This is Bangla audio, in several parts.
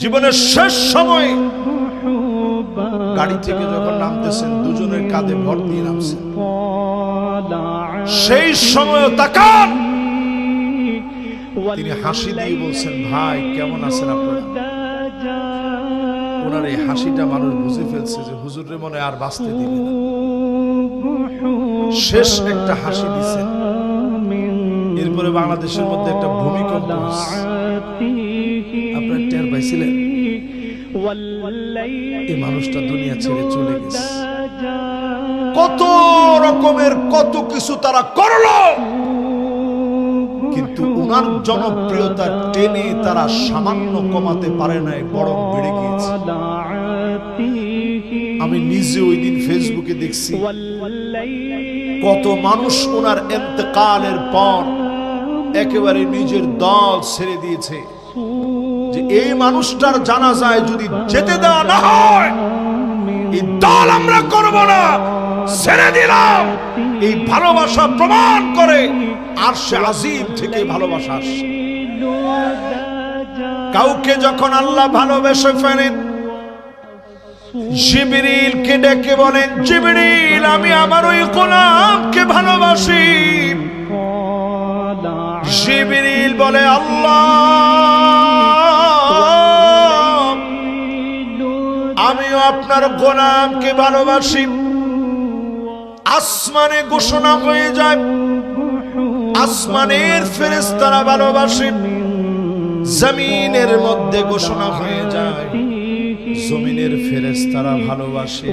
জীবনের শেষ সময় গাড়ি থেকে যখন নামতেছেন দুজনের কাঁধে ভর দিয়ে নামছেন, সেই সময় তাকান তিনি হাসি দিয়ে বলছেন, ভাই কেমন আছেন আপনারা? ওনার এই হাসিটা মানুষ বুঝে ফেলছে যে হুজুরের মনে আর বাঁচতে দিবে না। শেষ একটা হাসি দিছেন, এরপরে বাংলাদেশের মধ্যে একটা ভূমিকম্প হচ্ছে। আপনারা টের পাইছিলেন? এই মানুষটা দুনিয়া ছেড়ে চলে গেছে। কত রকমের কত কিছু তারা করলো, কিন্তু ওনার জনপ্রিয়তা টেনে তারা সামান্য কমাতে পারে নাই, বরং বেড়ে গিয়েছে। আমি নিজে ওই দিন ফেসবুকে দেখছি কত মানুষ ওনার ইন্তেকালের পর একেবারে নিজের দল ছেড়ে দিয়েছে, যে এই মানুষটার জানাজায় যদি যেতে দেওয়া না হয় এই দল আমরা করব না, ছেড়ে দিলাম। এই ভালোবাসা প্রমাণ করে আরশে আজিম থেকে ভালোবাসা আসছে। কাউকে যখন আল্লাহ ভালোবেসে ফেলেন, জিবরিলকে ডেকে বলেন, জিবরিল আমি আমার ওই গোলামকে ভালোবাসি। জিবরিল বলে, আল্লাহ আমিও আপনার গোলামকে ভালোবাসি। আসমানে ঘোষণা হয়ে যায়, আসমানের ফেরেশতারা ভালোবাসে। জমিনের মধ্যে ঘোষণা হয়ে যায়, জমিনের ফেরেশতারা ভালোবাসে।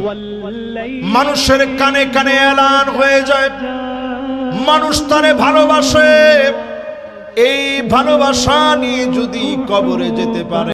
মানুষের কানে কানে এলান হয়ে যায়, মানুষ তারে ভালোবাসে। এই ভালোবাসা নিয়ে যদি কবরে যেতে পারে